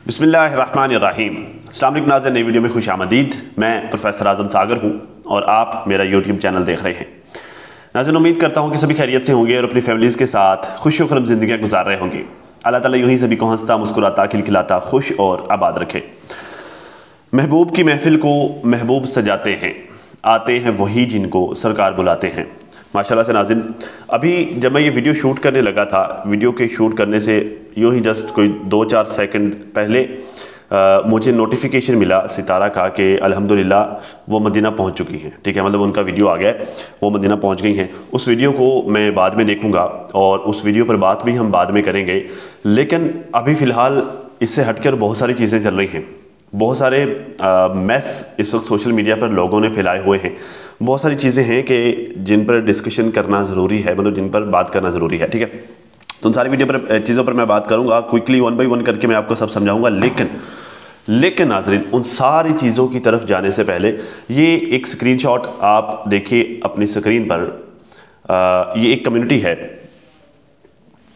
बिस्मिल्लाहिर्रहमानिर्रहीम। अस्सलाम वालेकुम नाज़रीन, नई वीडियो में खुश आमदीद। मैं प्रोफेसर आज़म सागर हूँ और आप मेरा यूट्यूब चैनल देख रहे हैं। नाज़रीन, उम्मीद करता हूँ कि सभी खैरियत से होंगे और अपनी फैमिलीज़ के साथ खुश व खुर्रम ज़िंदगियाँ गुजार रहे होंगे। अल्लाह ताला यूँ ही सभी को हंसता मुस्कुराता खिलखिलाता खुश और आबाद रखे। महबूब की महफिल को महबूब सजाते हैं, आते हैं वही जिनको सरकार बुलाते हैं। माशाल्लाह से नाज़रीन, अभी जब मैं ये वीडियो शूट करने लगा था, वीडियो के शूट करने से यूँ ही जस्ट कोई 2-4 सेकंड पहले मुझे नोटिफिकेशन मिला सितारा का कि अल्हम्दुलिल्लाह वो मदीना पहुंच चुकी हैं। ठीक है, मतलब उनका वीडियो आ गया है, वो मदीना पहुंच गई हैं। उस वीडियो को मैं बाद में देखूंगा और उस वीडियो पर बात भी हम बाद में करेंगे। लेकिन अभी फ़िलहाल इससे हटकर बहुत सारी चीज़ें चल रही हैं, बहुत सारे मैस इस वक्त सोशल मीडिया पर लोगों ने फैलाए हुए हैं। बहुत सारी चीज़ें हैं कि जिन पर डिस्कशन करना ज़रूरी है, मतलब जिन पर बात करना ज़रूरी है। ठीक है, तो उन सारी वीडियो पर चीज़ों पर मैं बात करूंगा, क्विकली 1 बाय 1 करके मैं आपको सब समझाऊंगा। लेकिन नाज़रीन, उन सारी चीज़ों की तरफ जाने से पहले ये एक स्क्रीनशॉट आप देखिए अपनी स्क्रीन पर। ये एक कम्युनिटी है,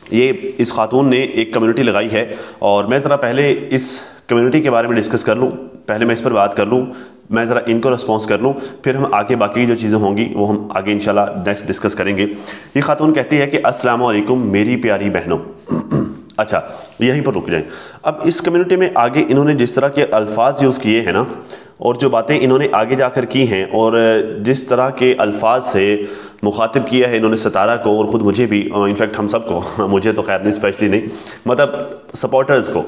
ये इस खातून ने एक कम्युनिटी लगाई है और मैं ज़रा पहले इस कम्युनिटी के बारे में डिस्कस कर लूँ, पहले मैं इस पर बात कर लूँ, मैं ज़रा इनको रिस्पॉन्स कर लूँ, फिर हम आगे बाकी जो चीज़ें होंगी वो हम आगे इंशाल्लाह नेक्स्ट डिस्कस करेंगे। ये खातून कहती है कि अस्सलाम वालेकुम मेरी प्यारी बहनों। अच्छा, यहीं पर रुक जाएं। अब इस कम्युनिटी में आगे इन्होंने जिस तरह के अल्फाज यूज़ किए हैं ना, और जो बातें इन्होंने आगे जाकर की हैं, और जिस तरह के अल्फाज से मुखातिब किया है इन्होंने सितारा को और ख़ुद मुझे भी, इनफैक्ट हम सबको, मुझे तो खैर नहीं, स्पेशली नहीं, मतलब सपोर्टर्स को,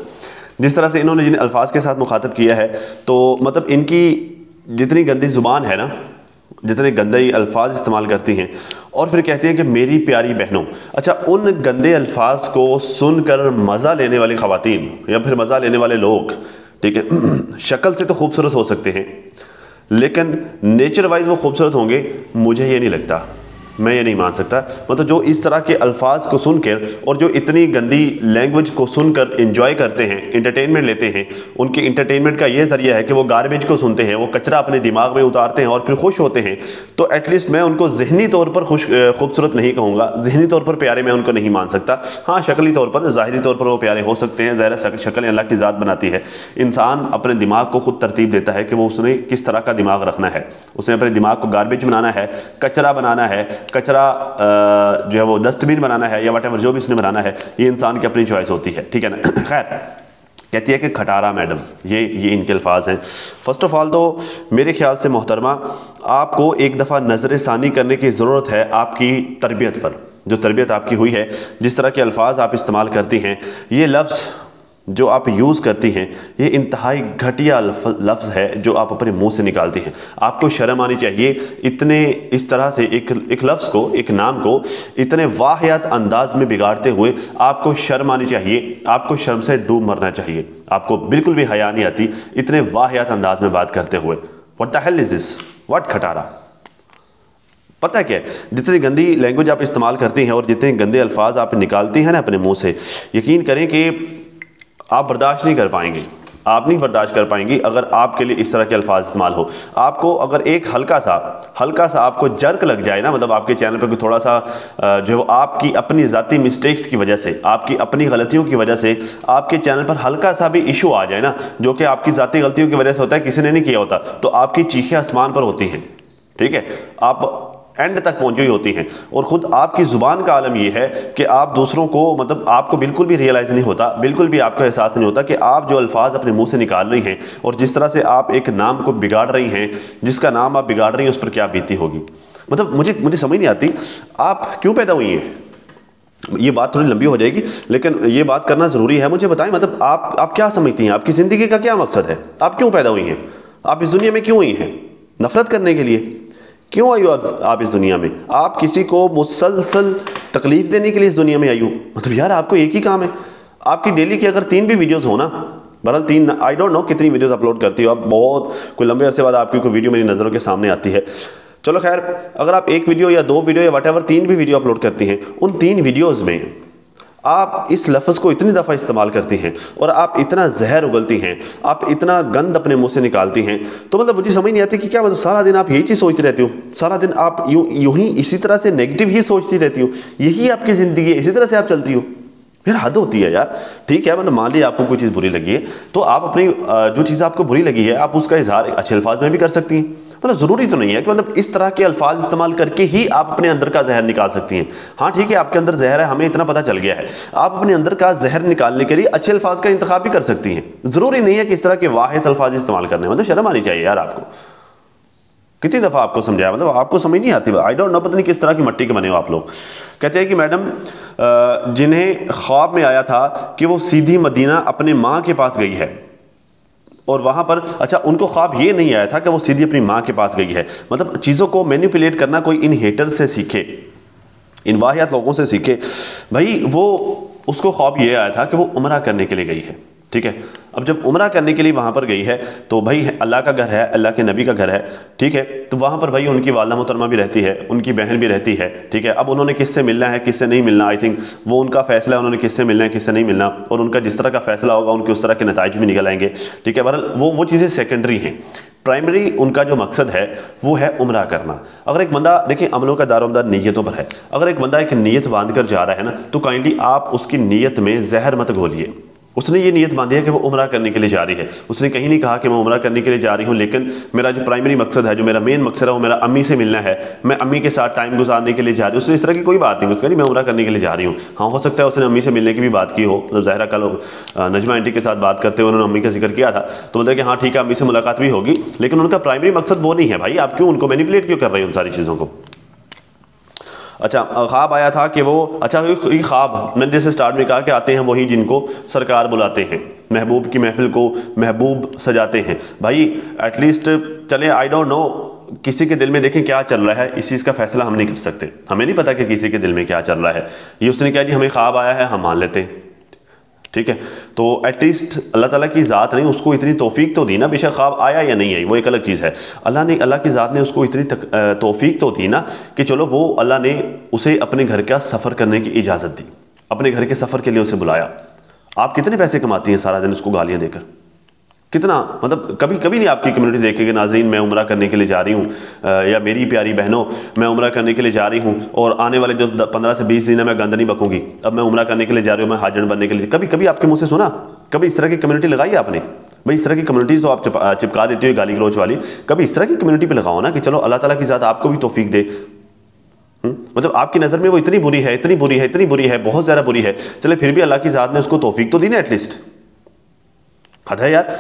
जिस तरह से इन्होंने जिन अल्फाज के साथ मुखातिब किया है, तो मतलब इनकी जितनी गंदी ज़ुबान है ना, जितने गंदे अल्फाज इस्तेमाल करती हैं और फिर कहती हैं कि मेरी प्यारी बहनों। अच्छा, उन गंदे अल्फाज को सुनकर मज़ा लेने वाली ख़वातीन या फिर मज़ा लेने वाले लोग, ठीक है, शक्ल से तो खूबसूरत हो सकते हैं लेकिन नेचर वाइज वो खूबसूरत होंगे, मुझे ये नहीं लगता, मैं ये नहीं मान सकता। मतलब जो इस तरह के अल्फाज को सुनकर और जो इतनी गंदी लैंग्वेज को सुनकर एंजॉय करते हैं, इंटरटेनमेंट लेते हैं, उनके इंटरटेनमेंट का ये ज़रिया है कि वो गार्बेज को सुनते हैं, वो कचरा अपने दिमाग में उतारते हैं और फिर खुश होते हैं। तो एटलीस्ट मैं उनको ज़हनी तौर पर खूबसूरत नहीं कहूँगा, ज़हनी तौर पर प्यारे मैं उनको नहीं मान सकता। हाँ, शक्ली तौर पर, ज़ाहिरी तौर पर वो प्यारे हो सकते हैं। ज़ाहिर शक्ल अल्लाह की ज़ात बनाती है। इंसान अपने दिमाग को खुद तरतीब देता है कि वो उसने किस तरह का दिमाग रखना है। उसने अपने दिमाग को गार्बेज बनाना है, कचरा बनाना है, कचरा जो है वो डस्टबिन बनाना है या वटेवर जो भी इसने बनाना है, ये इंसान की अपनी चॉइस होती है। ठीक है ना। खैर, कहती है कि खटारा मैडम, ये इनके अल्फाज हैं। फ़र्स्ट ऑफ़ ऑल तो मेरे ख्याल से मोहतरमा, आपको एक दफ़ा नज़र सानी करने की ज़रूरत है आपकी तरबियत पर, जो तरबियत आपकी हुई है, जिस तरह के अल्फाज आप इस्तेमाल करती हैं, ये लफ्ज़ जो आप यूज़ करती हैं, ये इंतहाई घटिया लफ्ज़ है जो आप अपने मुंह से निकालती हैं। आपको शर्म आनी चाहिए। इतने इस तरह से एक लफ्ज़ को, एक नाम को इतने वाहियात अंदाज में बिगाड़ते हुए आपको शर्म आनी चाहिए, आपको शर्म से डूब मरना चाहिए। आपको बिल्कुल भी हया नहीं आती इतने वाहियात अंदाज में बात करते हुए। What the hell is this, what खटारा। पता है क्या, जितनी गंदी लैंग्वेज आप इस्तेमाल करती हैं और जितने गंदे अल्फाज आप निकालती हैं ना अपने मुँह से, यकीन करें कि आप बर्दाश्त नहीं कर पाएंगे, आप नहीं बर्दाश्त कर पाएंगी अगर आपके लिए इस तरह के अल्फाज इस्तेमाल हो। आपको अगर एक हल्का सा आपको जर्क लग जाए ना, मतलब आपके चैनल पर कोई थोड़ा सा जो आपकी अपनी ज़ाती मिस्टेक्स की वजह से, आपकी अपनी गलतियों की वजह से आपके चैनल पर हल्का सा भी इशू आ जाए ना, जो कि आपकी ज़ाती गलतियों की वजह से होता है, किसी ने नहीं किया होता, तो आपकी चीखें आसमान पर होती हैं। ठीक है, आप एंड तक पहुंची हुई होती हैं और ख़ुद आपकी ज़ुबान का आलम यह है कि आप दूसरों को, मतलब आपको बिल्कुल भी रियलाइज़ नहीं होता, बिल्कुल भी आपको एहसास नहीं होता कि आप जो अल्फाज अपने मुंह से निकाल रही हैं और जिस तरह से आप एक नाम को बिगाड़ रही हैं, जिसका नाम आप बिगाड़ रही हैं, उस पर क्या बीती होगी। मतलब मुझे समझ नहीं आती आप क्यों पैदा हुई हैं। ये बात थोड़ी लंबी हो जाएगी लेकिन ये बात करना ज़रूरी है। मुझे बताएं, मतलब आप क्या समझती हैं, आपकी ज़िंदगी का क्या मकसद है, आप क्यों पैदा हुई हैं, आप इस दुनिया में क्यों हुई हैं? नफ़रत करने के लिए? क्यों आई हो आप इस दुनिया में? आप किसी को मुसलसल तकलीफ देने के लिए इस दुनिया में आई हो? मतलब यार, आपको एक ही काम है, आपकी डेली की अगर 3 भी वीडियोस हो ना, बहरहाल 3, आई डोंट नो कितनी वीडियोस अपलोड करती हो आप, बहुत कोई लंबे अरसे बाद आपकी कोई वीडियो मेरी नज़रों के सामने आती है। चलो खैर, अगर आप 1 वीडियो या 2 वीडियो या वटेवर 3 भी वीडियो अपलोड करती हैं, उन 3 वीडियोज़ में आप इस लफ्ज़ को इतनी दफ़ा इस्तेमाल करती हैं और आप इतना जहर उगलती हैं, आप इतना गंद अपने मुंह से निकालती हैं, तो मतलब मुझे समझ नहीं आती कि क्या मतलब सारा दिन आप यही चीज़ सोचती रहती हो, सारा दिन आप यूँ ही इसी तरह से नेगेटिव ही सोचती रहती हो, यही आपकी ज़िंदगी है, इसी तरह से आप चलती हो। यार हद होती है यार। ठीक है, मतलब मान लीजिए आपको कोई चीज़ बुरी लगी है तो आप अपनी जो चीज़ आपको बुरी लगी है आप उसका इजहार अच्छे अल्फाज में भी कर सकती हैं। मतलब ज़रूरी तो नहीं है कि मतलब इस तरह के अल्फाज इस्तेमाल करके ही आप अपने अंदर का जहर निकाल सकती हैं। हाँ ठीक है, आपके अंदर जहर है, हमें इतना पता चल गया है। आप अपने अंदर का जहर निकालने के लिए अच्छे अल्फाज का इंतखाब भी कर सकती हैं। ज़रूरी नहीं है कि इस तरह के वाहिद अल्फाज इस्तेमाल करने, मतलब शर्म आनी चाहिए यार आपको। कितनी दफ़ा आपको समझाया, मतलब आपको समझ नहीं आती। आई डोंट नो, पता नहीं किस तरह की मट्टी के बने हो आप लोग। कहते हैं कि मैडम जिन्हें ख्वाब में आया था कि वो सीधी मदीना अपने माँ के पास गई है और वहाँ पर, अच्छा उनको ख्वाब ये नहीं आया था कि वो सीधी अपनी माँ के पास गई है। मतलब चीज़ों को मैनिपुलेट करना कोई इन हेटर से सीखे, इन वाहियात लोगों से सीखे। भाई वो उसको ख्वाब ये आया था कि वो उम्रा करने के लिए गई है, ठीक है। अब जब उम्रा करने के लिए वहाँ पर गई है तो भाई अल्लाह का घर है, अल्लाह के नबी का घर है, ठीक है। तो वहाँ पर भाई उनकी वालदा मोहतरमा भी रहती है, उनकी बहन भी रहती है, ठीक है। अब उन्होंने किससे मिलना है किससे नहीं मिलना, आई थिंक वो उनका फैसला है, उन्होंने किससे मिलना है किससे नहीं मिलना, और उनका जिस तरह का फैसला होगा उनके उस तरह के नताइज भी निकल आएंगे, ठीक है। बहरहाल वो चीज़ें सेकेंडरी हैं। प्राइमरी उनका जो मकसद है वो है उम्रा करना। अगर एक बंदा, देखिए अमलों का दारोमदार नीयतों पर है, अगर एक बंदा एक नीयत बांध कर जा रहा है ना तो काइंडली आप उसकी नीयत में जहर मत घोलिए। उसने ये नीयत बांधी है कि वो उम्रा करने के लिए जा रही है, उसने कहीं नहीं कहा कि मैं उम्रा करने के लिए जा रही हूँ, लेकिन मेरा जो प्राइमरी मकसद है, जो मेरा मेन मकसद है वो मेरा अम्मी से मिलना है, मैं अम्मी के साथ टाइम गुजारने के लिए जा रही हूँ। उसने इस तरह की कोई बात नहीं उसका, नहीं मैं उम्रा करने के लिए जा रही हूँ। हाँ हो सकता है उसने अम्मी से मिलने की भी बात की हो, मतलब ज़ाहिरा कल नजमा आंटी के साथ बात करते हुए उन्होंने अम्मी का जिक्र किया था, तो मतलब कि हाँ ठीक है अम्मी से मुलाकात भी होगी, लेकिन उनका प्राइमरी मकसद वो नहीं है। भाई आप क्यों उनको मैनिपुलेट क्यों कर रहे हो उन सारी चीज़ों को। अच्छा ख्वाब आया था कि वो, अच्छा ये ख्वाब मैंने जैसे स्टार्ट में कहा कि आते हैं वही जिनको सरकार बुलाते हैं, महबूब की महफिल को महबूब सजाते हैं। भाई एटलीस्ट चले, आई डोंट नो किसी के दिल में देखें क्या चल रहा है, इस चीज़ का फैसला हम नहीं कर सकते, हमें नहीं पता कि किसी के दिल में क्या चल रहा है। ये उसने क्या जी हमें ख्वाब आया है हम मान लेते हैं, ठीक है। तो एटलीस्ट अल्लाह ताला की ज़ात ने उसको इतनी तौफीक तो दी ना, बेशक ख्वाब आया या नहीं आई वो एक अलग चीज़ है, अल्लाह की ज़ात ने उसको इतनी तौफीक तो दी ना कि चलो वो अल्लाह ने उसे अपने घर का सफ़र करने की इजाज़त दी, अपने घर के सफ़र के लिए उसे बुलाया। आप कितने पैसे कमाती हैं सारा दिन उसको गालियाँ देकर, कितना, मतलब कभी कभी नहीं आपकी कम्युनिटी देखेगी नाज़रीन मैं उम्रा करने के लिए जा रही हूँ या मेरी प्यारी बहनों मैं उम्रा करने के लिए जा रही हूँ और आने वाले जो 15 से 20 दिन है मैं गंद नहीं बकूंगी, अब मैं उम्रा करने के लिए जा रही हूँ, मैं हाजन बनने के लिए। कभी कभी आपके मुँह से सुना, कभी इस तरह की कम्युनिटी लगाई आपने? भाई इस तरह की कम्युनिटीज़ तो आप चिपका देती हो गाली गलोच वाली, कभी इस तरह की कम्युनिटी पर लगाओ ना कि चलो अल्लाह ताला की ज़ात आपको भी तौफीक दे। मतलब आपकी नज़र में वो इतनी बुरी है, इतनी बुरी है, इतनी बुरी है, बहुत ज़्यादा बुरी है, चले फिर भी अल्लाह की ज़ात ने उसको तौफीक तो दी ना एटलीस्ट, हद है यार।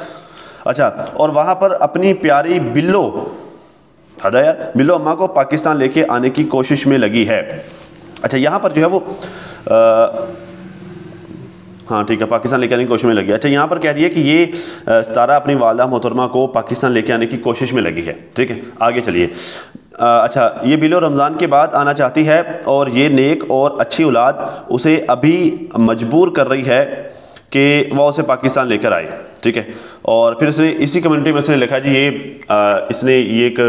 अच्छा और वहाँ पर अपनी प्यारी बिल्लो, हद है यार, बिल्लो अम्मा को पाकिस्तान लेके आने की कोशिश में लगी है। अच्छा यहाँ पर जो है वो हाँ ठीक है पाकिस्तान लेके आने की कोशिश में लगी है। अच्छा यहाँ पर कह रही है कि ये सितारा अपनी वालदा मोहतरमा को पाकिस्तान लेके आने की कोशिश में लगी है, ठीक है। आगे चलिए। अच्छा ये बिल्लो रमज़ान के बाद आना चाहती है और ये नेक और अच्छी औलाद उसे अभी मजबूर कर रही है कि वह उसे पाकिस्तान लेकर आए, ठीक है। और फिर उसने इसी कम्युनिटी में उसने लिखा जी ये इसने ये एक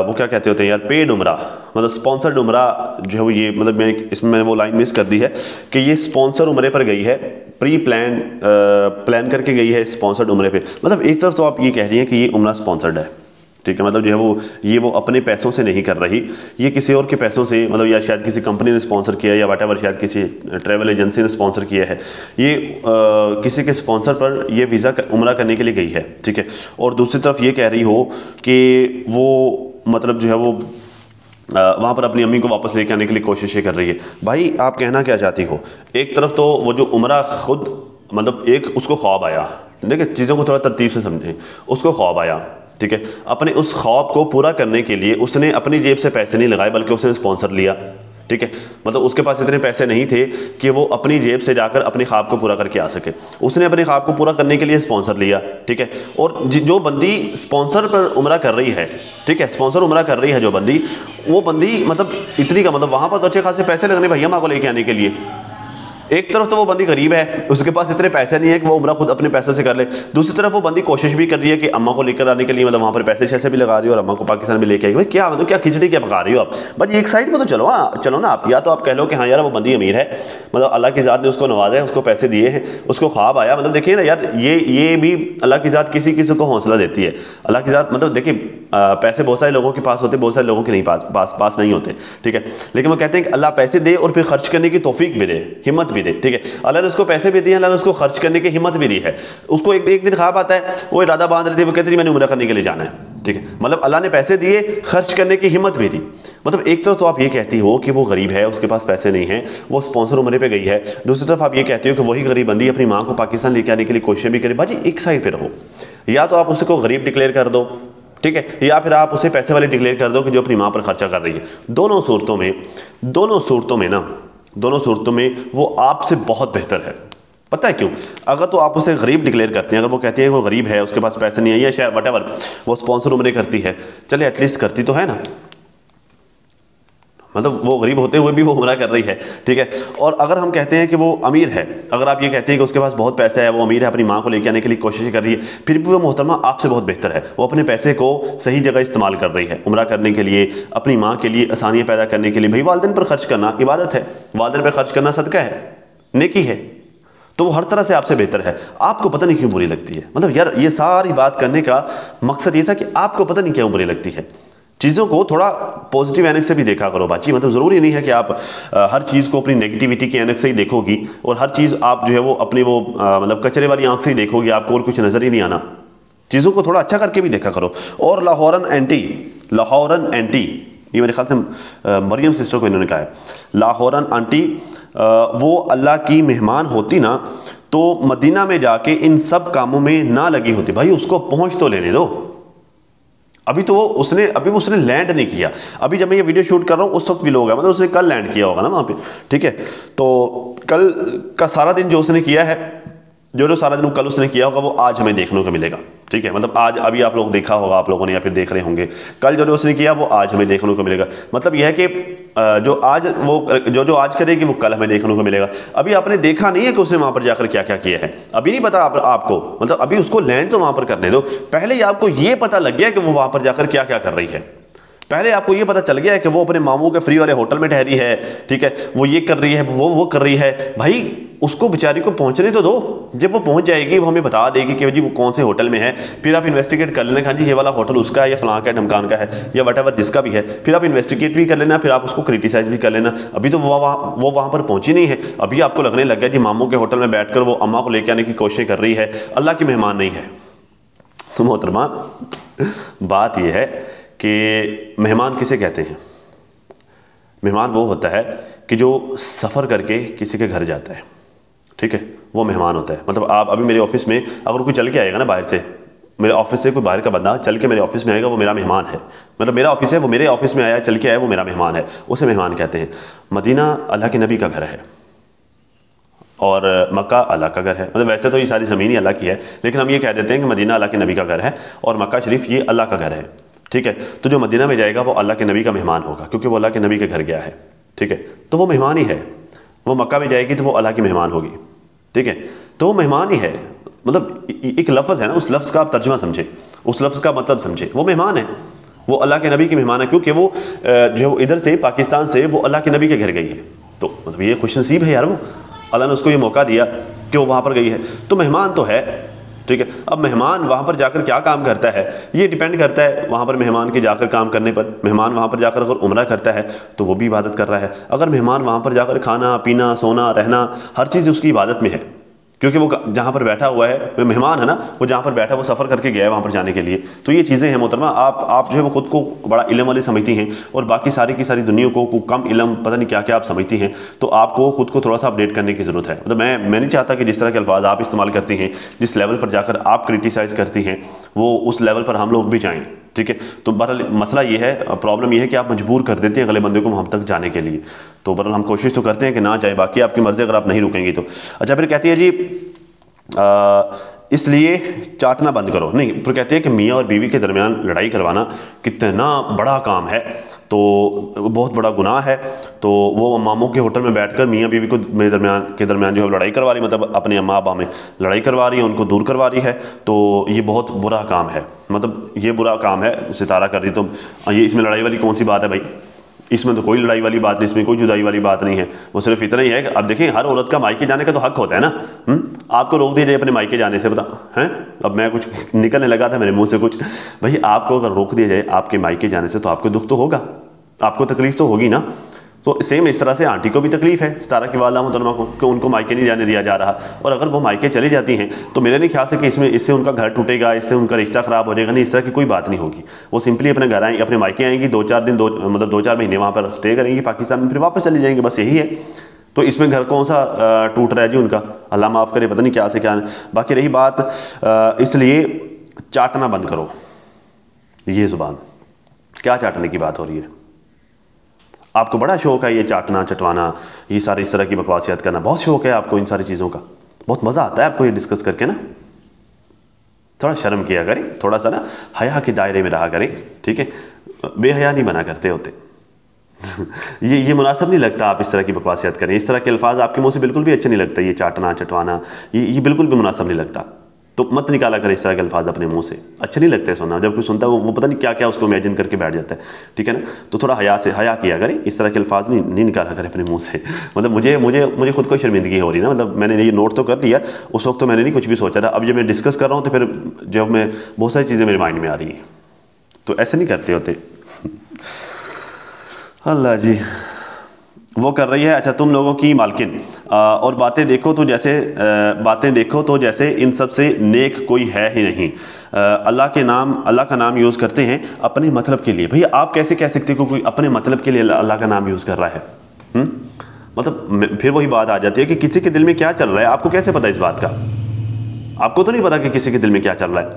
वो क्या कहते होते हैं यार, पेड उम्रा, मतलब स्पॉन्सर्ड उम्रा जो है वो, ये मतलब मैंने वो लाइन मिस कर दी है कि ये स्पॉन्सर उम्रे पर गई है, प्री प्लान करके गई है स्पॉन्सर्ड उम्रे पे। मतलब एक तरफ तो आप ये कह रही हैं कि ये उम्रा स्पॉन्सर्ड है, ठीक है, मतलब जो है वो अपने पैसों से नहीं कर रही, ये किसी और के पैसों से, मतलब या शायद किसी कंपनी ने स्पॉन्सर किया या वट एवर, शायद किसी ट्रैवल एजेंसी ने स्पॉन्सर किया है, ये किसी के स्पॉन्सर पर ये वीज़ा उम्रा करने के लिए गई है, ठीक है। और दूसरी तरफ ये कह रही हो कि वो मतलब जो है वो वहाँ पर अपनी अम्मी को वापस लेके आने के लिए कोशिशें कर रही है। भाई आप कहना क्या चाहती हो? एक तरफ तो वो जो उम्रा खुद, मतलब एक उसको ख्वाब आया, देखिए चीज़ों को थोड़ा तरतीब से समझें, उसको ख्वाब आया, ठीक है। अपने उस ख्वाब को पूरा करने के लिए उसने अपनी जेब से पैसे नहीं लगाए बल्कि उसने स्पॉन्सर लिया, ठीक है। मतलब उसके पास इतने पैसे नहीं थे कि वो अपनी जेब से जाकर अपने ख्वाब को पूरा करके आ सके, उसने अपने ख्वाब को पूरा करने के लिए स्पॉन्सर लिया, ठीक है। और जो बंदी स्पॉन्सर पर उम्रा कर रही है, ठीक है, स्पॉन्सर उम्रा कर रही है जो बंदी, वो बंदी मतलब इतनी का मतलब वहाँ पर तो अच्छे खासे पैसे लगने भैया माँ को लेके आने के लिए। एक तरफ तो वो बंदी गरीब है, उसके पास इतने पैसे नहीं है कि वो उम्रा खुद अपने पैसों से कर ले, दूसरी तरफ वो बंदी कोशिश भी कर रही है कि अम्मा को लेकर आने के लिए, मतलब वहाँ पर पैसे शैसे भी लगा रही है और अम्मा को पाकिस्तान भी लेके आई। भाई क्या मतलब क्या खिचड़ी क्या पका रही हो आप? बट एक साइड पर तो चलो ना आप, या तो आप कह लो कि हाँ यार वो बंदी अमीर है, मतलब अल्लाह की ज़ात ने उसको नवाजा है, उसको पैसे दिए हैं, उसको ख्वाब आया, मतलब देखिए ना यार ये भी अल्लाह की ज़ात किसी किसी को हौसला देती है। अल्लाह की ज़ात मतलब देखिए पैसे बहुत सारे लोगों के पास होते, बहुत सारे लोगों के नहीं पास नहीं होते, ठीक है। लेकिन वो कहते हैं कि अल्लाह पैसे दे और फिर खर्च करने की तौफीक भी दे, हिम्मत भी दे, ठीक है। अल्लाह ने उसको पैसे भी दिए, अल्लाह ने उसको खर्च करने की हिम्मत भी दी है। उसको एक दिन ख्वाब आता है, वो इरादा बांध रही थी, वो कहती थी मैंने उम्रा करने के लिए जाना है, ठीक है। मतलब अल्लाह ने पैसे दिए, खर्च करने की हिम्मत भी दी। मतलब एक तरफ तो आप ये कहती हो कि वो गरीब है, उसके पास पैसे नहीं है, वो स्पॉन्सर उम्रे पे गई है, दूसरी तरफ आप ये कहती हो कि वही गरीब बंदी अपनी माँ को पाकिस्तान लेके आने के लिए कोशिश भी करे। भाजी एक साइड पे रहो, या तो आप उसको गरीब डिक्लेयर कर दो, ठीक है, या फिर आप उसे पैसे वाले डिक्लेयर कर दो कि जो अपनी माँ पर खर्चा कर रही है। दोनों सूरतों में वो आपसे बहुत बेहतर है। पता है क्यों? अगर तो आप उसे गरीब डिक्लेयर करते हैं, अगर वो कहती है वो गरीब है, उसके पास पैसे नहीं है, या शायद व्हाटएवर वो स्पॉन्सर उम्रे करती है, चले एटलीस्ट करती तो है ना, मतलब वो गरीब होते हुए भी वो उम्रा कर रही है, ठीक है। और अगर हम कहते हैं कि वो अमीर है, अगर आप ये कहते हैं कि उसके पास बहुत पैसा है, वो अमीर है, अपनी माँ को लेके आने के लिए कोशिश कर रही है, फिर भी वो मोहतरमा आपसे बहुत बेहतर है। वो अपने पैसे को सही जगह इस्तेमाल कर रही है, उम्रा करने के लिए, अपनी माँ के लिए आसानियाँ पैदा करने के लिए। भाई वालिदैन पर खर्च करना इबादत है, वालिदैन पर खर्च करना सदका है, नेकी है, तो वो हर तरह से आपसे बेहतर है। आपको पता नहीं क्यों बुरी लगती है। मतलब यार ये सारी बात करने का मकसद ये था कि आपको पता नहीं क्यों बुरी लगती है। चीज़ों को थोड़ा पॉजिटिव एनक से भी देखा करो बाची। मतलब ज़रूरी नहीं है कि आप हर चीज़ को अपनी नेगेटिविटी के एनक से ही देखोगी, और हर चीज़ आप जो है वो अपनी वो मतलब कचरे वाली आंख से ही देखोगी, आपको और कुछ नज़र ही नहीं आना। चीज़ों को थोड़ा अच्छा करके भी देखा करो। और लाहौरन एंटी, ये मेरे ख्याल से मरियम सिस्टर को इन्होंने कहा है, लाहौरन आंटी वो अल्लाह की मेहमान होती ना तो मदीना में जाके इन सब कामों में ना लगी होती। भाई उसको पहुँच तो लेने दो, अभी उसने लैंड नहीं किया। अभी जब मैं ये वीडियो शूट कर रहा हूँ उस वक्त भी लोग हैं, मतलब उसने कल लैंड किया होगा ना वहाँ पे, ठीक है। तो कल का सारा दिन जो उसने किया है, जो सारा दिन कल उसने किया होगा, वो आज हमें देखने को मिलेगा, ठीक है। मतलब आज अभी आप लोग देखा होगा, आप लोगों ने या फिर देख रहे होंगे, कल जो उसने किया वो आज हमें देखने को मिलेगा। मतलब यह है कि जो आज करेगी वो कल हमें देखने को मिलेगा। अभी आपने देखा नहीं है कि उसने वहाँ पर जाकर क्या क्या किया है, अभी नहीं पता आपको। मतलब अभी उसको लैंड तो वहाँ पर करने दो, पहले ही आपको ये पता लग गया कि वो वहाँ पर जाकर क्या क्या कर रही है। पहले आपको ये पता चल गया है कि वो अपने मामू के फ्री वाले होटल में ठहरी है, ठीक है, वो ये कर रही है, वो कर रही है। भाई उसको बेचारी को पहुंचने तो दो, जब वो पहुंच जाएगी वो हमें बता देगी कि जी वो कौन से होटल में है, फिर आप इन्वेस्टिगेट कर लेना, हाँ जी ये वाला होटल उसका है या फलां का है, ढमकान का है, या वटएवर जिसका भी है। फिर आप इन्वेस्टिगेट भी कर लेना, फिर आप उसको क्रिटिसाइज भी कर लेना। अभी तो वो वहाँ पर पहुंची नहीं है, अभी आपको लगने लग गया जी मामू के होटल में बैठकर वो अम्मा को लेकर आने की कोशिश कर रही है, अल्लाह की मेहमान नहीं है। तो मोहतरमा बात यह है कि मेहमान किसे कहते हैं? मेहमान वो होता है कि जो सफ़र करके किसी के घर जाता है, ठीक है, वो मेहमान होता है। मतलब आप अभी मेरे ऑफिस में अगर कोई चल के आएगा ना बाहर से, मेरे ऑफिस से कोई बाहर का बंदा चल के मेरे ऑफिस में आएगा, वो मेरा मेहमान है। मतलब मेरा ऑफिस है, वो मेरे ऑफिस में आया, चल के आया, वो मेरा मेहमान है, उसे मेहमान कहते हैं। मदीना अल्लाह के नबी का घर है और मक्का अल्लाह का घर है। मतलब वैसे तो ये सारी ज़मीन ही अल्लाह की है, लेकिन हम ये कह देते हैं कि मदीना अल्लाह के नबी का घर है और मक्का शरीफ ये अल्लाह का घर है, ठीक है। तो जो मदीना में जाएगा वो अल्लाह के नबी का मेहमान होगा, क्योंकि वो अल्लाह के नबी के घर गया है, ठीक है। तो वो मेहमान ही है। वो मक्का में जाएगी तो वो अल्लाह की मेहमान होगी, ठीक है। तो वो मेहमान ही है। मतलब एक लफ्ज़ है ना, उस लफ्ज़ का आप तर्जुमा समझे, उस लफ्ज़ का मतलब समझे। वो मेहमान है, वो अल्लाह के नबी की मेहमान है, क्योंकि वो जो इधर से पाकिस्तान से वो अल्लाह के नबी के घर गई है। तो मतलब ये खुशनसीब है यार, वो अल्लाह ने उसको ये मौका दिया कि वो वहाँ पर गई है, तो मेहमान तो है, ठीक है। अब मेहमान वहाँ पर जाकर क्या काम करता है ये डिपेंड करता है वहाँ पर मेहमान के जाकर काम करने पर। मेहमान वहाँ पर जाकर अगर उम्रा करता है तो वो भी इबादत कर रहा है। अगर मेहमान वहाँ पर जाकर खाना पीना सोना रहना हर चीज़ उसकी इबादत में है, क्योंकि वो जहाँ पर बैठा हुआ है, मेहमान है ना, वो जहाँ पर बैठा वो सफ़र करके गया है वहाँ पर जाने के लिए। तो ये चीज़ें हैं मोहतरमा। आप जो है वो ख़ुद को बड़ा इल्म वाले समझती हैं और बाकी सारी की सारी दुनिया को कम इल्म पता नहीं क्या क्या आप समझती हैं। तो आपको ख़ुद को थोड़ा सा अपडेट करने की ज़रूरत है। मतलब मैं नहीं चाहता कि जिस तरह के अल्फाज आप इस्तेमाल करती हैं, जिस लेवल पर जाकर आप क्रिटिसाइज़ करती हैं, वो उस लेवल पर हम लोग भी जाएँ, ठीक है। तो बहरहाल मसला ये है, प्रॉब्लम ये है कि आप मजबूर कर देते हैं अगले बंदे को वहाँ तक जाने के लिए। तो बहरहाल हम कोशिश तो करते हैं कि ना जाए, बाकी आपकी मर्ज़ी, अगर आप नहीं रुकेंगी तो। अच्छा, फिर कहती है जी इसलिए चाटना बंद करो। नहीं, फिर कहते हैं कि मियाँ और बीवी के दरमियान लड़ाई करवाना कितना बड़ा काम है, तो बहुत बड़ा गुनाह है। तो वो मामों के होटल में बैठकर मियाँ बीवी को के दरमियान जो है लड़ाई करवा रही, मतलब अपने अम्मा अब्बा में लड़ाई करवा रही है, उनको दूर करवा रही है। तो ये बहुत बुरा काम है, मतलब ये बुरा काम है। सितारा कर रही, तो ये इसमें लड़ाई वाली कौन सी बात है भाई? इसमें तो कोई लड़ाई वाली बात नहीं, इसमें कोई जुदाई वाली बात नहीं है। वो सिर्फ इतना ही है कि अब देखिए हर औरत का मायके जाने का तो हक होता है ना। आपको रोक दिया जाए अपने मायके जाने से, बता हैं, अब मैं कुछ निकलने लगा था मेरे मुंह से कुछ, भाई आपको अगर रोक दिया जाए आपके मायके जाने से तो आपको दुख तो होगा, आपको तकलीफ तो होगी ना। तो सेम इस तरह से आंटी को भी तकलीफ है सितारा की वाला मोहतरमा को कि उनको मायके नहीं जाने दिया जा रहा, और अगर वो मायके चली जाती हैं तो मेरे नहीं ख्याल से कि इससे उनका घर टूटेगा, इससे उनका रिश्ता ख़राब हो जाएगा, नहीं, इस तरह की कोई बात नहीं होगी। वो सिंपली अपने घर आएंगी, अपने मायके आएंगी, 2-4 दिन मतलब 2-4 महीने वहाँ पर स्टे करेंगी पाकिस्तान में, फिर वापस चली जाएंगे, बस यही है। तो इसमें घर कौन सा टूट रहा है जी उनका, अल्लाह माफ़ करे, पता नहीं क्या से क्या। बाकी रही बात, इसलिए चाटना बंद करो ये ज़ुबान, क्या चाटने की बात हो रही है? आपको बड़ा शौक है ये चाटना चटवाना, ये सारी इस तरह की बकवासियत करना, बहुत शौक है आपको इन सारी चीज़ों का, बहुत मज़ा आता है आपको ये डिस्कस करके ना। थोड़ा शर्म किया करें, थोड़ा सा ना हया के दायरे में रहा करें, ठीक है, बेहया नहीं बना करते होते। ये मुनासिब नहीं लगता आप इस तरह की बकवासियत करें, इस तरह के अल्फाज आपके मुंह से बिल्कुल भी अच्छे नहीं लगता, ये चाटना चटवाना ये बिल्कुल भी मुनासिब नहीं लगता। तो मत निकाला कर इस तरह के अल्फाज अपने मुंह से, अच्छे नहीं लगते सुनना। जब कोई सुनता है वो पता नहीं क्या क्या उसको इमेजिन करके बैठ जाता है, ठीक है ना। तो थोड़ा हया किया करें, इस तरह के अल्फाज नहीं निकाला करें अपने मुंह से। मतलब मुझे खुद को शर्मिंदगी हो रही ना, मतलब मैंने ये नोट तो कर लिया, उस वक्त तो मैंने नहीं कुछ भी सोचा था, अब जब मैं डिस्कस कर रहा हूँ तो फिर जब मैं बहुत सारी चीज़ें मेरे माइंड में आ रही हैं, तो ऐसे नहीं करते होते। अल्लाह जी, वो कर रही है, अच्छा तुम लोगों की मालकिन, और बातें देखो तो जैसे इन सब से नेक कोई है ही नहीं। अल्लाह का नाम यूज़ करते हैं अपने मतलब के लिए। भैया आप कैसे कह सकते हो कोई अपने मतलब के लिए अल्लाह का नाम यूज़ कर रहा है? मतलब फिर वही बात आ जाती है कि किसी के दिल में क्या चल रहा है, आपको कैसे पता इस बात का? आपको तो नहीं पता कि किसी के दिल में क्या चल रहा है।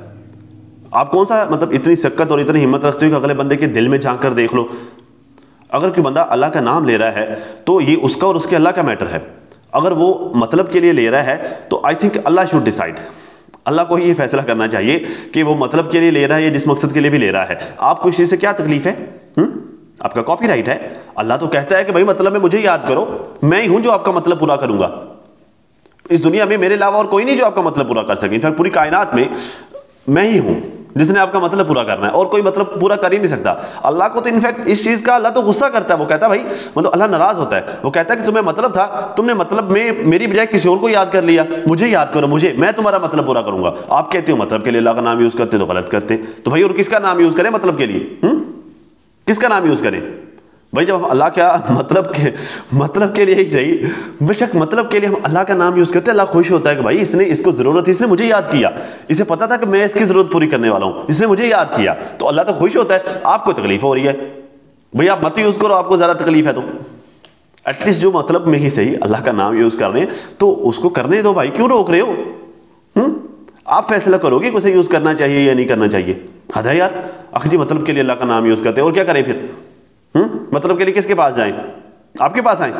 आप कौन सा मतलब इतनी शक्कत और इतनी हिम्मत रखते हो कि अगले बंदे के दिल में झांक कर देख लो? अगर कोई बंदा अल्लाह का नाम ले रहा है तो ये उसका और उसके अल्लाह का मैटर है। अगर वो मतलब के लिए ले रहा है तो I think Allah should decide, Allah को ही ये फैसला करना चाहिए कि वो मतलब के लिए ले रहा है या जिस मकसद के लिए भी ले रहा है। आपको इस चीज़ से क्या तकलीफ है? आपका कॉपीराइट है। अल्लाह तो कहता है कि भाई मतलब में मुझे याद करो, मैं ही हूं जो आपका मतलब पूरा करूंगा। इस दुनिया में मेरे अलावा और कोई नहीं जो आपका मतलब पूरा कर सके। इनफैक्ट पूरी कायनात में मैं ही हूं जिसने आपका मतलब पूरा करना है, और कोई मतलब पूरा कर ही नहीं सकता। अल्लाह को तो इनफैक्ट इस चीज़ का अल्लाह तो गुस्सा करता है। वो कहता है भाई मतलब अल्लाह नाराज़ होता है। वो कहता है कि तुम्हें मतलब था, तुमने मतलब में मेरी बजाय किसी और को याद कर लिया। मुझे याद करो, मैं तुम्हारा मतलब पूरा करूंगा। आप कहते हो मतलब के लिए अल्लाह का नाम यूज़ करते तो गलत करते। तो भाई और किसका नाम यूज़ करें मतलब के लिए? किसका नाम यूज़ करें भाई? जब हम अल्लाह क्या मतलब के लिए ही सही, बेशक मतलब के लिए हम अल्लाह का नाम यूज़ करते हैं, अल्लाह खुश होता है कि भाई इसको ज़रूरत है, इसने मुझे याद किया, इसे पता था कि मैं इसकी ज़रूरत पूरी करने वाला हूँ, इसने मुझे याद किया, तो अल्लाह तो खुश होता है। आपको तकलीफ हो रही है भाई, आप मत यूज़ करो, आपको ज़्यादा तकलीफ है तो एटलीस्ट जो मतलब में ही सही अल्लाह का नाम यूज़ कर रहे हैं तो उसको करने दो भाई, क्यों रोक रहे हो? आप फैसला करोगे कि उसे यूज़ करना चाहिए या नहीं करना चाहिए। हद है यार, आखिर जी मतलब के लिए अल्लाह का नाम यूज़ करते हैं और क्या करें फिर? मतलब के लिए किसके पास जाएं? आपके पास आए?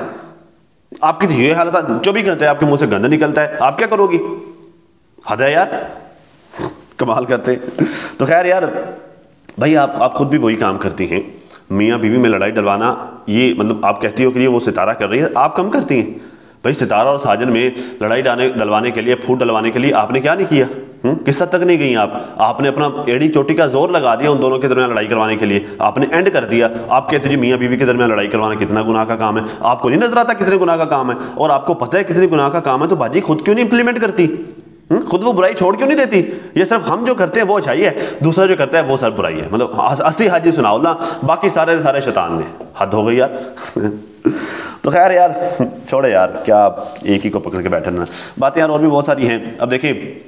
आपकी तो ये हालत है, 24 घंटे आपके मुंह से गंद निकलता है, आप क्या करोगी? हद है यार, कमाल करते। तो खैर यार भाई आप खुद भी वही काम करती हैं, मियाँ बीवी में लड़ाई डलवाना। ये मतलब आप कहती हो कि ये वो सितारा कर रही है, आप कम करती हैं भाई। सितारा और साजन में लड़ाई डलवाने के लिए, फूट डलवाने के लिए आपने क्या नहीं किया? किस हद तक नहीं गई आपने अपना एड़ी चोटी का जोर लगा दिया उन दोनों के दरमियान लड़ाई करवाने के लिए, आपने एंड कर दिया। आप कहते जी मियाँ बीवी के दरमियान लड़ाई करवाना कितना गुनाह का काम है, आपको नहीं नजर आता कितने गुनाह का काम है? और आपको पता है कितने गुनाह का काम है, तो बाजी खुद क्यों नहीं इंप्लीमेंट करती? खुद वो बुराई छोड़ क्यों नहीं देती? ये सिर्फ हम जो करते हैं वो अच्छाई है, दूसरा जो करता है वो सब बुराई है। मतलब 80 हाजी सुनाओ ना, बाकी सारे शैतान ने। हद हो गई यार। तो खैर यार छोड़े यार, क्या एक ही को पकड़ के बैठे ना, बातें यार और भी बहुत सारी हैं। अब देखिए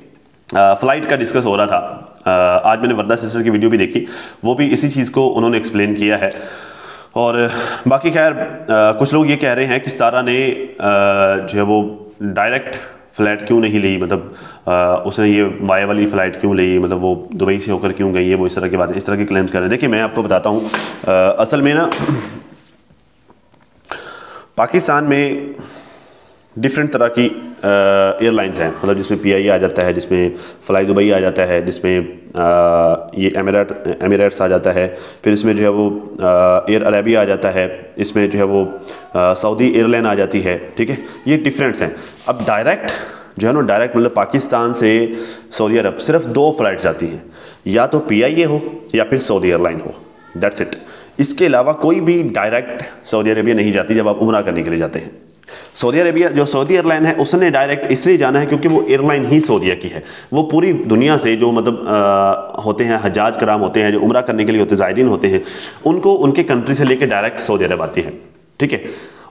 फ़्लाइट का डिस्कस हो रहा था, आज मैंने वर्दा सिस्टर की वीडियो भी देखी, वो भी इसी चीज़ को उन्होंने एक्सप्लेन किया है। और बाकी खैर कुछ लोग ये कह रहे हैं कि सितारा ने जो है वो डायरेक्ट फ़्लाइट क्यों नहीं ली, मतलब उसने ये बाय वाली फ़्लाइट क्यों ली, मतलब वो दुबई से होकर क्यों गई है, वो इस तरह की बातें, इस तरह के क्लेम्स कर रहे हैं। देखिए मैं आपको बताता हूँ, असल में ना पाकिस्तान में डिफरेंट तरह की एयरलाइंस हैं, मतलब जिसमें PIA आ जाता है, जिसमें फ्लाई दुबई आ जाता है, जिसमें ये एमिरेट्स आ जाता है, फिर इसमें जो है वो एयर अरेबिया आ जाता है, इसमें जो है वो सऊदी एयरलाइन आ जाती है, ठीक है। ये डिफरेंट्स हैं। अब डायरेक्ट जो है ना, डायरेक्ट मतलब पाकिस्तान से सऊदी अरब सिर्फ 2 फ्लाइट्स आती हैं, या तो PIA हो या फिर सऊदी एयरलाइन हो, दैट्स इट। इसके अलावा कोई भी डायरेक्ट सऊदी अरेबिया नहीं जाती जब आप उम्रा करने के लिए जाते हैं। सऊदी अरेबिया जो सऊदी एयरलाइन है उसने डायरेक्ट इसलिए जाना है क्योंकि वो एयरलाइन ही सऊदीया की है। वो पूरी दुनिया से जो मतलब होते हैं हजाज कराम होते हैं, जो उम्रा करने के लिए होते हैं, ज़ायरीन होते हैं, उनको उनके कंट्री से लेकर डायरेक्ट सऊदी अरब आती है, ठीक है।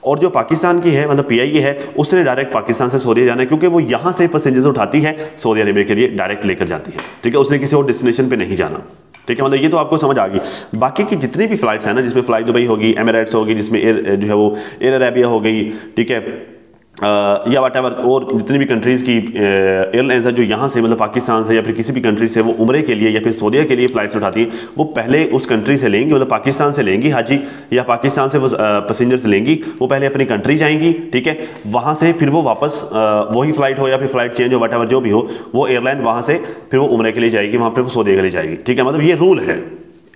और जो पाकिस्तान की है मतलब PIA है, उसने डायरेक्ट पाकिस्तान से सऊदी जाना है क्योंकि वो यहाँ से पैसेंजर्स उठाती है, सऊदी अरेबिया के लिए डायरेक्ट लेकर जाती है, ठीक है। उसने किसी और डेस्टिनेशन पे नहीं जाना, ठीक है। मतलब ये तो आपको समझ आ गई। बाकी की जितनी भी फ्लाइट्स हैं ना, जिसमें फ्लाई दुबई होगी, एमिरेट्स होगी, जिसमें एयर जो है वो एयर अरेबिया हो गई, ठीक है, या वट एवर, और जितनी भी कंट्रीज़ की एयरलाइंस है जो यहाँ से मतलब पाकिस्तान से या फिर किसी भी कंट्री से वो उम्रे के लिए या फिर सऊदीया के लिए फ़्लाइट्स उठाती हैं, वो पहले उस कंट्री से लेंगी, मतलब पाकिस्तान से लेंगी हाजी, या पाकिस्तान से वो पैसेंजर्स लेंगी, वो पहले अपनी कंट्री जाएंगी, ठीक है। वहाँ से फिर वो वापस वही फ़्लाइट हो या फिर फ़्लाइट चेंज हो, वट एवर जो भी हो, वो एयरलाइन वहाँ से फिर वो उम्रे के लिए जाएगी, वहाँ पर वो सऊदीया के लिए जाएगी, ठीक है। मतलब ये रूल है,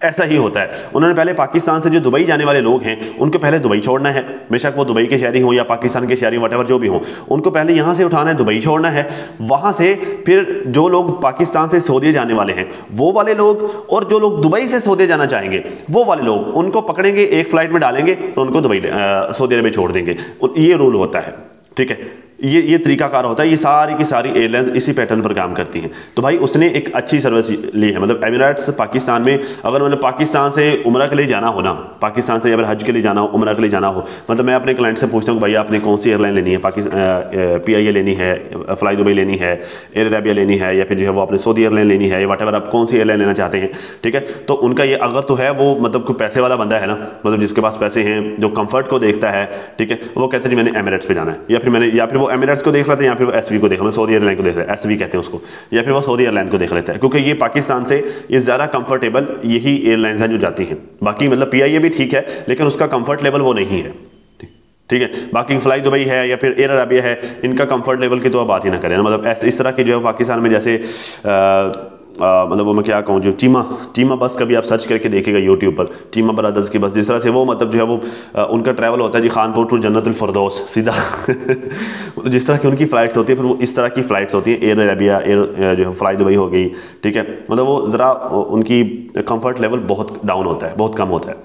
ऐसा ही होता है। उन्होंने पहले पाकिस्तान से जो दुबई जाने वाले लोग हैं उनको पहले दुबई छोड़ना है, बेशक वो दुबई के शहरी हों या पाकिस्तान के शहरी, वट एवर जो भी हों, उनको पहले यहाँ से उठाना है, दुबई छोड़ना है। वहाँ से फिर जो लोग पाकिस्तान से सऊदी जाने वाले हैं वो वाले लोग, और जो लोग दुबई से सऊदी जाना चाहेंगे वो वाले लोग, उनको पकड़ेंगे, एक फ़्लाइट में डालेंगे तो उनको दुबई सऊदी अरब में छोड़ देंगे। ये रूल होता है, ठीक है। ये तरीकाकार होता है। ये सारी की सारी एयरलाइंस इसी पैटर्न पर काम करती हैं। तो भाई उसने एक अच्छी सर्विस ली है, मतलब एमिरेट्स पाकिस्तान में, अगर मतलब पाकिस्तान से उम्रा के लिए जाना हो ना, पाकिस्तान से अगर हज के लिए जाना हो, उम्रा के लिए जाना हो, मतलब मैं अपने क्लाइंट से पूछता हूँ भाई आपने कौन सी एयरलाइन लेनी है, PIA लेनी है, फ्लाई दुबई लेनी है, एयर अरेबिया लेनी है, या फिर जो है वो आपने सऊदी एयरलाइन लेनी है, वट एवर आप कौन सी एयरलाइन लेना चाहते हैं, ठीक है। तो उनका ये अगर तो है वो मतलब कोई पैसे वाला बंदा है ना, मतलब जिसके पास पैसे हैं, जो कंफर्ट को देखता है, ठीक है, वो कहते हैं जी मैंने एमिरेट्स पे जाना है, या फिर वो एमिरेट्स को देख लेते हैं, या फिर वो SV को देख लेते हैं, सऊदी एयरलाइन को देख लेते हैं, SV कहते हैं उसको, या फिर वो सऊदी एयरलाइन को देख लेता है, क्योंकि ये पाकिस्तान से ये ज़्यादा कंफर्टेबल यही एयरलाइंस हैं जो जाती हैं। बाकी मतलब PIA भी ठीक है लेकिन उसका कंफर्ट लेवल वो नहीं है, ठीक है। बाकी फ्लाई दुबई है या फिर एयर अरेबिया है, इनका कंफर्ट लेवल की तो आप बात ही ना करें ना। मतलब इस तरह की जो है पाकिस्तान में जैसे मतलब वो मैं क्या कहूँ, जो चीमा बस कभी आप सर्च करके देखिएगा यूट्यूब पर, चीमा ब्रदर्स की बस, जिस तरह से वो मतलब जो है वो उनका ट्रैवल होता है जी खानपुर टू जन्नतुल फरदौस सीधा जिस तरह की उनकी फ़्लाइट्स होती है, फिर वो इस तरह की फ़्लाइट्स होती हैं, एयर अरेबिया, एयर जो है फ्लाई दुबई हो गई, ठीक है। मतलब वो ज़रा उनकी कंफर्ट लेवल बहुत डाउन होता है, बहुत कम होता है।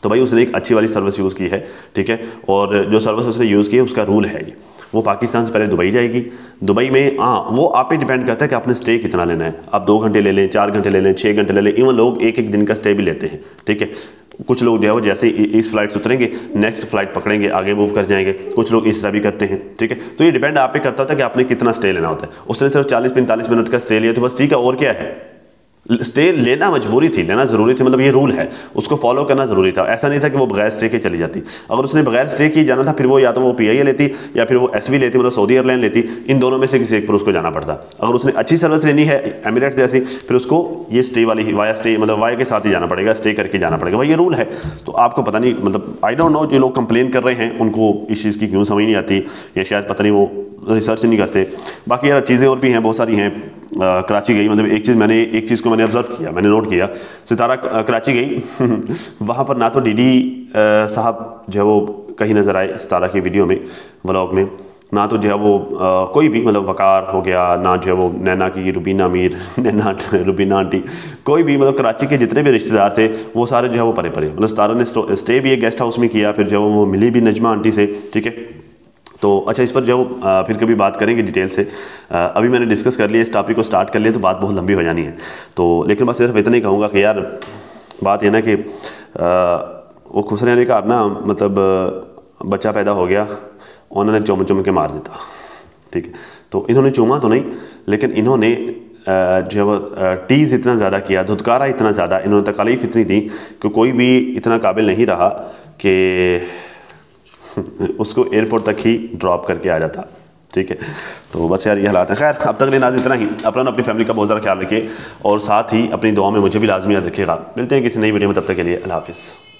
तो भाई उसने एक अच्छी वाली सर्विस यूज़ की है, ठीक है। और जो सर्विस उसने यूज़ की है उसका रूल है ये, वो पाकिस्तान से पहले दुबई जाएगी। दुबई में वो आप पे डिपेंड करता है कि आपने स्टे कितना लेना है। आप 2 घंटे ले लें, 4 घंटे ले लें, 6 घंटे ले लें, इवन लोग एक दिन का स्टे भी लेते हैं, ठीक है। कुछ लोग जो है वो जैसे इस फ्लाइट से उतरेंगे नेक्स्ट फ्लाइट पकड़ेंगे, आगे मूव कर जाएंगे, कुछ लोग इस तरह भी करते हैं, ठीक है। तो ये डिपेंड आप पे करता था कि आपने कितना स्टे लेना होता है। उसने सिर्फ 40-45 मिनट का स्टे लिया तो बस ठीक है, और क्या है। स्टे लेना मजबूरी थी, लेना ज़रूरी थी, मतलब ये रूल है, उसको फॉलो करना ज़रूरी था। ऐसा नहीं था कि वो बगैर स्टे के चली जाती। अगर उसने बगैर स्टे की जाना था फिर वो या तो वो PIA लेती या फिर वो SV लेती, मतलब सऊदी एयरलाइन लेती, इन दोनों में से किसी एक पर उसको जाना पड़ता। अगर उसने अच्छी सर्विस लेनी है एमिरेट्स जैसी, फिर उसको ये स्टे वाली ही वाया स्टे, मतलब वाया के साथ ही जाना पड़ेगा, स्टे करके जाना पड़ेगा, भाई ये रूल है। तो आपको पता नहीं, मतलब आई डोंट नो, जो लोग कंप्लेन कर रहे हैं उनको इस चीज़ की क्यों समझ नहीं आती, या शायद पता नहीं वो रिसर्च नहीं करते। बाकी यार चीज़ें और भी हैं, बहुत सारी हैं। कराची गई, मतलब एक चीज़ को मैंने ऑब्जर्व किया, मैंने नोट किया, सितारा कराची गई वहाँ पर ना तो DD साहब जो है वो कहीं नज़र आए सितारा की वीडियो में, व्लॉग में, ना तो जो है वो कोई भी, मतलब वकार हो गया, ना जो है वो नैना की रुबीना मीर नैना रुबीना आंटी, कोई भी, मतलब कराची के जितने भी रिश्तेदार थे वो सारे जो है वो परे परे। मतलब सितारा ने स्टे भी एक गेस्ट हाउस में किया, फिर जो है वो मिली भी नजमा आंटी से, ठीक है। तो अच्छा, इस पर जो फिर कभी बात करेंगे डिटेल से। अभी मैंने डिस्कस कर लिया, इस टॉपिक को स्टार्ट कर लिया तो बात बहुत लंबी हो जानी है। तो लेकिन बस सिर्फ इतना ही कहूँगा कि यार बात ये ना कि वो खुश रहने का ना, मतलब बच्चा पैदा हो गया, उन्होंने चुम के मार देता, ठीक है। तो इन्होंने चूमा तो नहीं, लेकिन इन्होंने जो है वो टीज़ इतना ज़्यादा किया, धुतकारा इतना ज़्यादा, इन्होंने तकलीफ़ इतनी दी कि कोई भी इतना काबिल नहीं रहा कि उसको एयरपोर्ट तक ही ड्रॉप करके आ जाता, ठीक है। तो बस यार ये हालात है। खैर अब तक लेना इतना ही। अपना अपनी फैमिली का बहुत ज़्यादा ख्याल रखिए और साथ ही अपनी दुआ में मुझे भी लाजमी याद रखिएगा। मिलते हैं किसी नई वीडियो में, तब तक के लिए अल्लाह हाफिज़।